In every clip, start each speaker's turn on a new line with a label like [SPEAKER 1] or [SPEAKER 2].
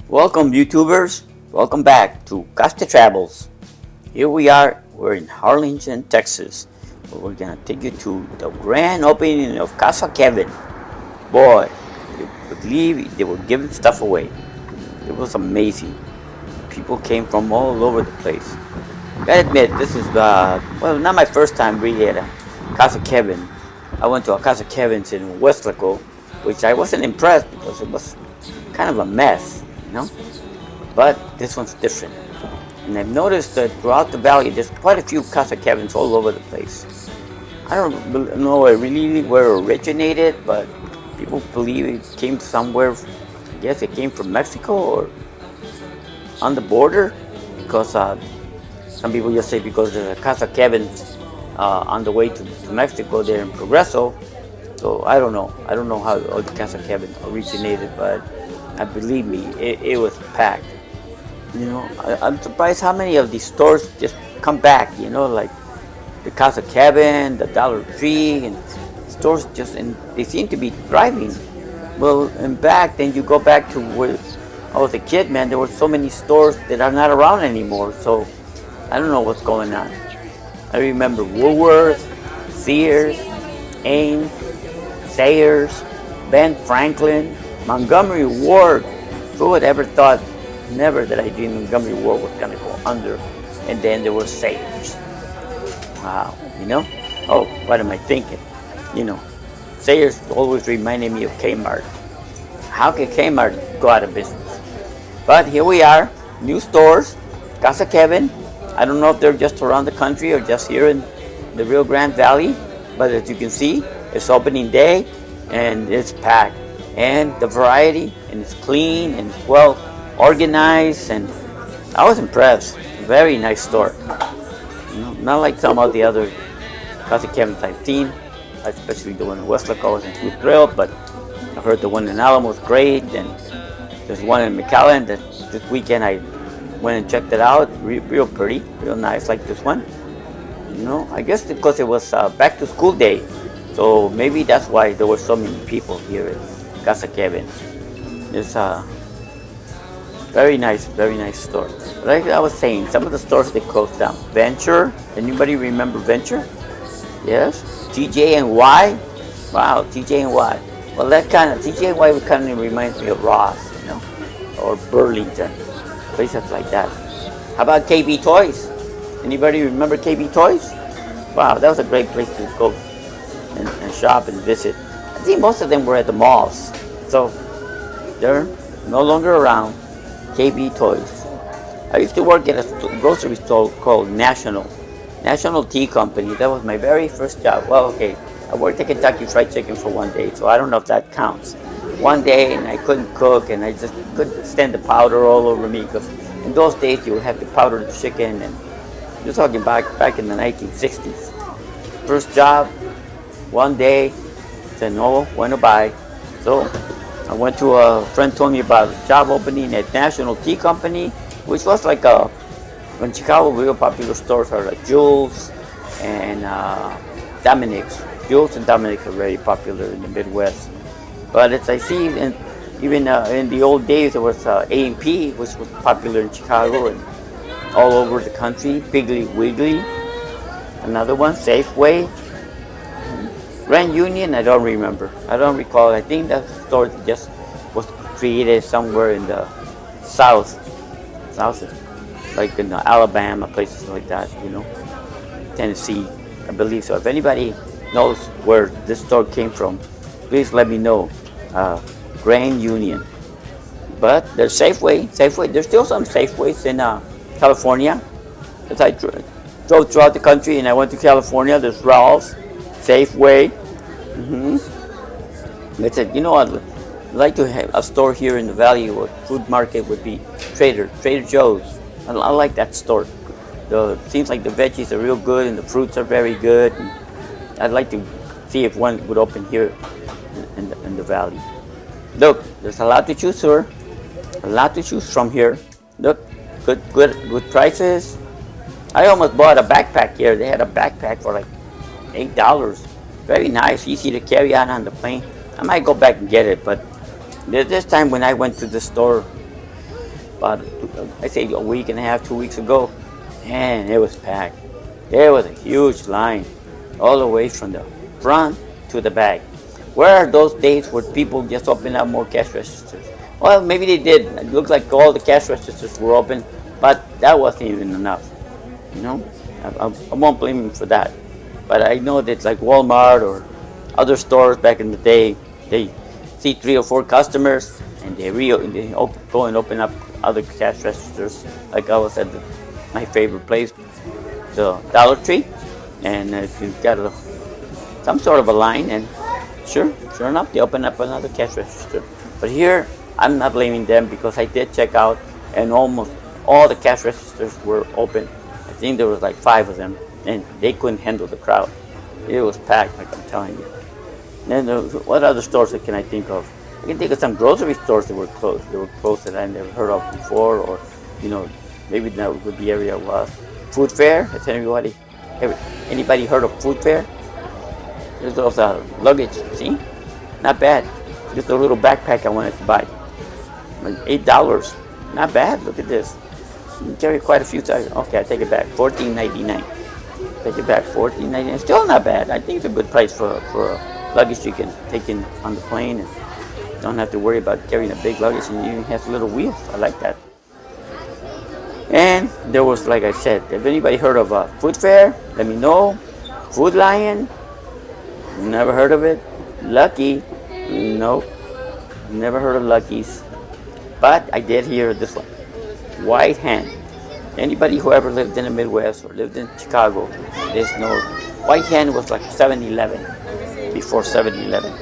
[SPEAKER 1] Welcome, YouTubers. Welcome back to Casa Travels. Here we are. We're in Harlingen, Texas. Where we're gonna take you to the grand opening of Casa Kevin. Boy, you believe they were giving stuff away. It was amazing. People came from all over the place. Gotta admit, this is not my first time really at a Casa Kevin. I went to a Casa Kevin's in Westlaco, which I wasn't impressed because it was kind of a mess, you know. But this one's different. And I've noticed that throughout the valley, there's quite a few Casa Kevins all over the place. I don't know really where it originated, but people believe it came somewhere. I guess it came from Mexico or on the border, because some people just say because there's a Casa Kevin's on the way to Mexico there in Progreso. So I don't know. I don't know how the Casa Kevin originated, but believe me, it was packed. You know, I'm surprised how many of these stores just come back. You know, like the Casa Kevin, the Dollar Tree, and stores and they seem to be thriving. Well, in back, then you go back to where I was a kid, man. There were so many stores that are not around anymore. So I don't know what's going on. I remember Woolworth, Sears, Ames, Sayers, Ben Franklin, Montgomery Ward. Who would ever thought, never that I dreamed Montgomery Ward was gonna go under. And then there were Sayers. Wow, you know? Oh, what am I thinking? You know, Sayers always reminded me of Kmart. How can Kmart go out of business? But here we are, new stores, Casa Kevin. I don't know if they're just around the country or just here in the Rio Grande Valley, but as you can see, it's opening day and it's packed. And the variety, and it's clean and it's well organized, and I was impressed. Very nice store. You know, not like some of the other Casa Kevins I've seen, especially the one in Westlaco. I wasn't too thrilled, but I heard the one in Alamo was great, and there's one in McAllen that this weekend I went and checked it out. Real pretty, real nice, like this one. You know, I guess because it was back to school day, so maybe that's why there were so many people here at Casa Kevin. It's a very nice store. Like I was saying, some of the stores they closed down. Venture, anybody remember Venture? Yes. TJ and Y. Wow, TJ and Y. Well, that kind of TJ and Y kind of reminds me of Ross, you know, or Burlington, places like that. How about KB Toys? Anybody remember KB Toys? Wow, that was a great place to go and shop and visit. I think most of them were at the malls, so they're no longer around. KB Toys. I used to work at a grocery store called National Tea Company. That was my very first job. Well, okay, I worked at Kentucky Fried Chicken for one day, so I don't know if that counts. One day, and I couldn't cook, and I just couldn't stand the powder all over me, because in those days you would have to powder the chicken, and you're talking back in the 1960s. First job, one day, said no, went to buy. So I went to a friend told me about a job opening at National Tea Company, which was like in Chicago, real popular stores are like Jules and Dominic's. Jules and Dominic's are very popular in the Midwest. But as I see, even in the old days, there was A&P, which was popular in Chicago and all over the country. Piggly Wiggly, another one, Safeway. Grand Union, I don't remember. I don't recall. I think that store just was created somewhere in the south, like in Alabama, places like that, you know, Tennessee, I believe so. If anybody knows where this store came from, please let me know. Grand Union. But there's Safeway. There's still some Safeways in California. As I drove throughout the country and I went to California, there's Ralph's, Safeway. I said, you know, I'd like to have a store here in the valley, or food market would be Trader Joe's. I like that store. It seems like the veggies are real good and the fruits are very good. And I'd like to see if one would open here in the valley. Look, there's a lot to choose, sir. A lot to choose from here. Look, good prices. I almost bought a backpack here. They had a backpack for like $8. Very nice, easy to carry out on the plane. I might go back and get it, but this time when I went to the store, about, I say a week and a half, 2 weeks ago, and it was packed. There was a huge line all the way from the front to the back. Where are those days where people just open up more cash registers? Well, maybe they did. It looked like all the cash registers were open, but that wasn't even enough. You know, I won't blame him for that. But I know that like Walmart or other stores back in the day, they see 3 or 4 customers and go and open up other cash registers. Like I was at my favorite place, the Dollar Tree, and if you've got some sort of a line, and sure enough, they open up another cash register. But here, I'm not blaming them because I did check out, and almost all the cash registers were open. I think there was like 5 of them, and they couldn't handle the crowd. It was packed, like I'm telling you. And then what other stores can I think of? I can think of some grocery stores that were closed. They were closed that I never heard of before, or maybe that was what the area was. Food fair. Has anybody heard of food fair? There's those luggage. See, not bad. Just a little backpack I wanted to buy. Like $8. Not bad. Look at this. You carry quite a few times. Okay, I take it back. $14.99. Take it back. $14.99. Still not bad. I think it's a good price for luggage you can take in on the plane and don't have to worry about carrying a big luggage, and it even has little wheels. I like that. And there was, like I said, if anybody heard of a food fair, let me know. Food Lion, never heard of it. Lucky, nope, never heard of Lucky's. But I did hear this one, White Hand. Anybody who ever lived in the Midwest or lived in Chicago, this knows White Hand was like 7-Eleven before 7-Eleven.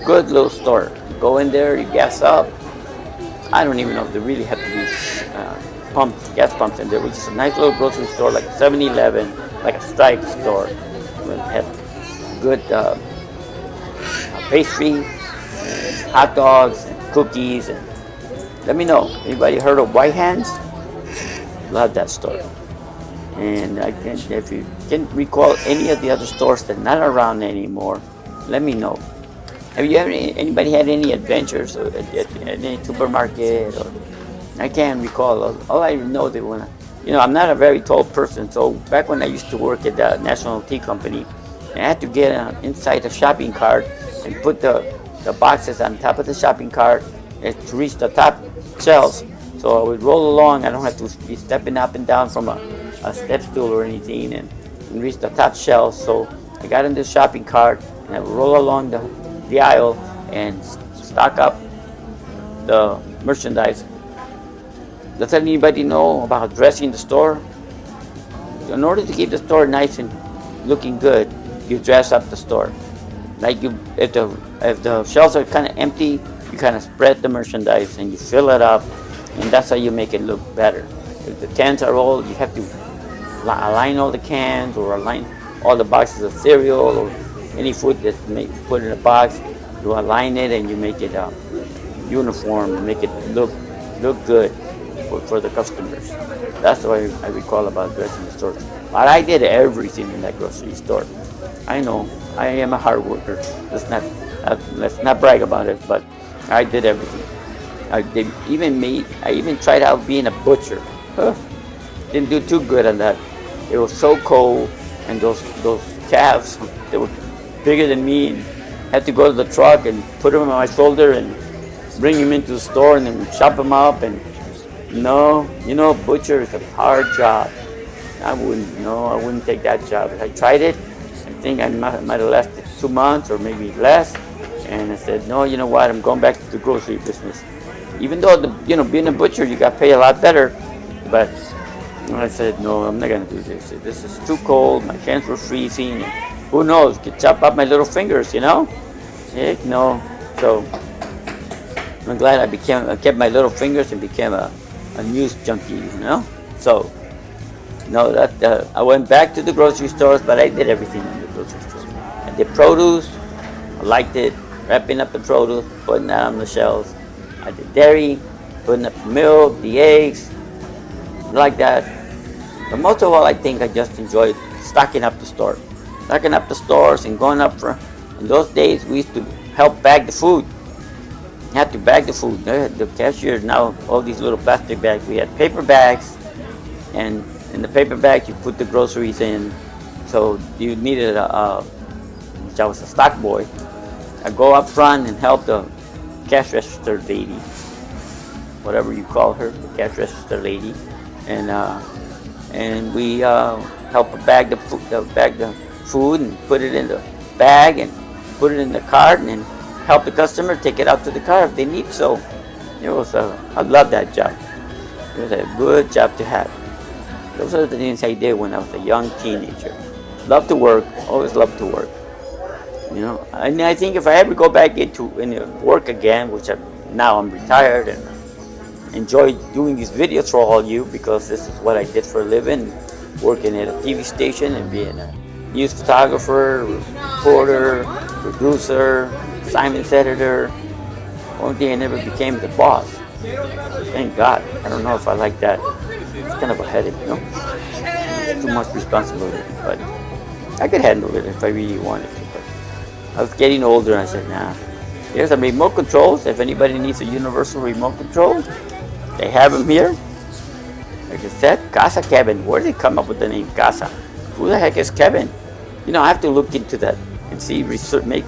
[SPEAKER 1] Good little store. You go in there, you gas up. I don't even know if they really have to be gas pumps in there. It was just a nice little grocery store, like a 7-Eleven, like a Stripes store. It had good pastry, hot dogs, and cookies. And let me know. Anybody heard of White Hands? Love that store. And if you can recall any of the other stores that are not around anymore, let me know. Have you anybody had any adventures at any supermarket? Or I can't recall. All I know that I'm not a very tall person. So back when I used to work at the National Tea Company, I had to get inside the shopping cart and put the boxes on top of the shopping cart to reach the top shelves. So I would roll along. I don't have to be stepping up and down from a step stool or anything, and reach the top shelves. So I got in the shopping cart and I would roll along the aisle and stock up the merchandise. Does anybody know about dressing the store? In order to keep the store nice and looking good, you dress up the store. Like if the shelves are kind of empty, you kind of spread the merchandise and you fill it up, and that's how you make it look better. If the cans are old, you have to align all the cans or align all the boxes of cereal or any food that's put in a box. You align it and you make it uniform and make it look good for the customers. That's what I recall about dressing the store. But I did everything in that grocery store. I know I am a hard worker. Let's not brag about it, but I did everything. I even tried out being a butcher. Didn't do too good on that. It was so cold, and those calves, they were bigger than me, and had to go to the truck and put them on my shoulder and bring them into the store and then chop them up. And butcher is a hard job. I wouldn't take that job. If I tried it, I think I might have lasted 2 months or maybe less. And I said, no, you know what? I'm going back to the grocery business. Even though being a butcher, you got paid a lot better, but I said, no, I'm not gonna do this. This is too cold. My hands were freezing. And who knows? Could chop up my little fingers, Heck no. So I'm glad I kept my little fingers and became a news junkie, So I went back to the grocery stores, but I did everything in the grocery store. I did produce. I liked it. Wrapping up the produce, putting that on the shelves. I did dairy, putting up the milk, the eggs, like that. But most of all, I think I just enjoyed stocking up the store. Stocking up the stores and going up in those days, we used to help bag the food. had to bag the food. The cashier now, all these little plastic bags. We had paper bags, and in the paper bag you put the groceries in. So you needed which I was a stock boy. I go up front and help the cash register lady, whatever you call her, the cash register lady, and we help her bag the food and put it in the bag and put it in the cart and help the customer take it out to the car if they need so. I love that job. It was a good job to have. Those are the things I did when I was a young teenager. Love to work, always loved to work. And I think if I ever go back into work again, which now I'm retired and enjoy doing these videos for all you because this is what I did for a living, working at a TV station and being a news photographer, reporter, producer, Simon's editor. Only thing I never became the boss. Thank God. I don't know if I like that. It's kind of a headache, It's too much responsibility, but I could handle it if I really wanted to. But I was getting older and I said, nah. Here's some remote controls. If anybody needs a universal remote control, they have them here. Like I said, Casa Kevin. Where did they come up with the name Casa? Who the heck is Kevin? I have to look into that and see make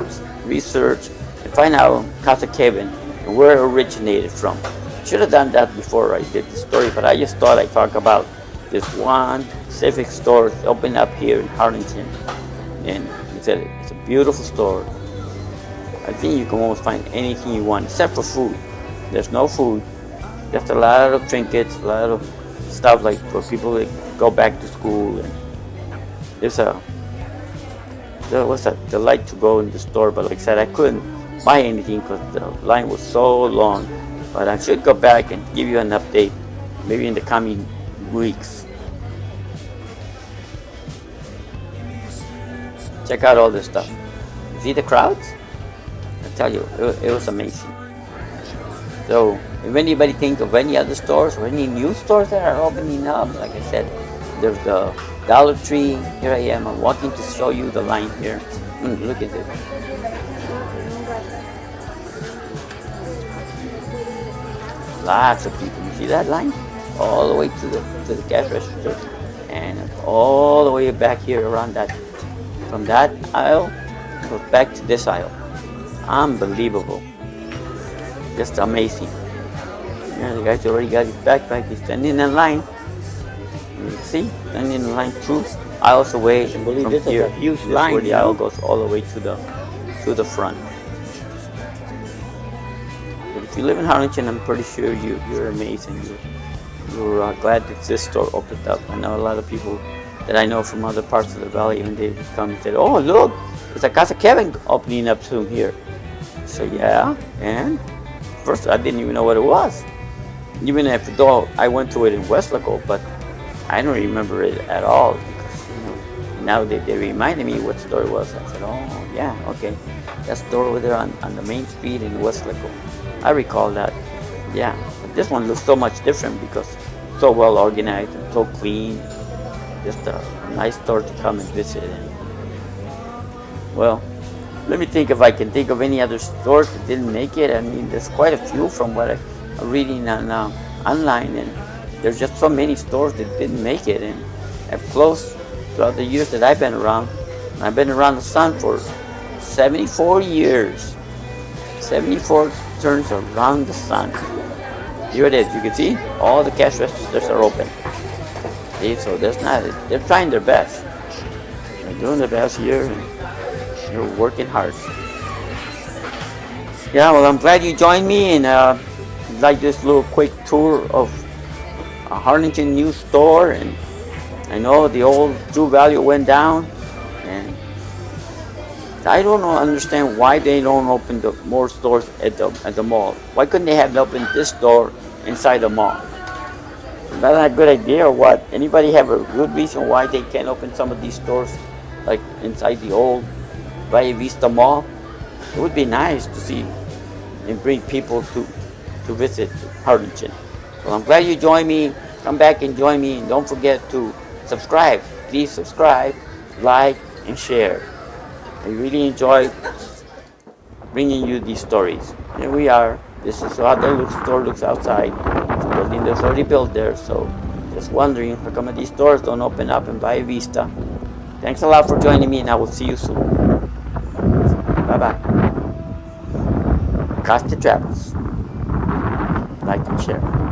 [SPEAKER 1] research and find out Casa Kevin and where it originated from. Should have done that before I did the story, but I just thought I'd talk about this one specific store opened up here in Harlingen, and it's a beautiful store. I think you can almost find anything you want except for food. There's no food, just a lot of trinkets, a lot of stuff like for people that go back to school. And there was a delight to go in the store, but like I said, I couldn't buy anything because the line was so long. But I should go back and give you an update, maybe in the coming weeks. Check out all this stuff. See the crowds? I tell you, it was amazing. So, if anybody thinks of any other stores or any new stores that are opening up, like I said, there's the Dollar Tree. Here I am. I'm walking to show you the line here. Look at this. Lots of people. You see that line? All the way to the cash register, and all the way back here around that. From that aisle goes back to this aisle. Unbelievable. Just amazing. The guy's already got his backpack. He's standing in line. You see, standing in line 2 aisles away from here. A huge line. Where the aisle goes all the way to the front. But if you live in Harlingen, I'm pretty sure you're amazing. You're glad that this store opened up. I know a lot of people that I know from other parts of the valley, and they come and say, "Oh, look, there's a Casa Kevin opening up soon here." So yeah, and first I didn't even know what it was. Even though I went to it in Weslaco, but I don't remember it at all because now they reminded me what store it was. I said, "Oh yeah, okay, that store over there on the main street in Weslaco." I recall that. Yeah, but this one looks so much different because it's so well organized and so clean. Just a nice store to come and visit. Well, let me think if I can think of any other stores that didn't make it. I mean, there's quite a few from what I'm reading online, and there's just so many stores that didn't make it and have closed throughout the years that I've been around. And I've been around the sun for 74 years. 74 turns around the sun. Here it is. You can see all the cash registers are open. See, so they're trying their best. They're doing their best here, and they're working hard. Yeah, well, I'm glad you joined me and like this little quick tour of a Harlingen new store. And I know the old True Value went down, and I don't understand why they don't open more stores at the mall. Why couldn't they have opened this store inside the mall? Is that a good idea or what? Anybody have a good reason why they can't open some of these stores like inside the old Valle Vista Mall? It would be nice to see and bring people to visit Harlingen. Well, I'm glad you joined me. Come back and join me, and don't forget to subscribe. Please subscribe, like, and share. I really enjoy bringing you these stories. Here we are. This is how the store looks outside. It's a building that's already built there, so just wondering how come these stores don't open up in Bahia Vista. Thanks a lot for joining me, and I will see you soon. Bye-bye. Casa Travels. Like and share.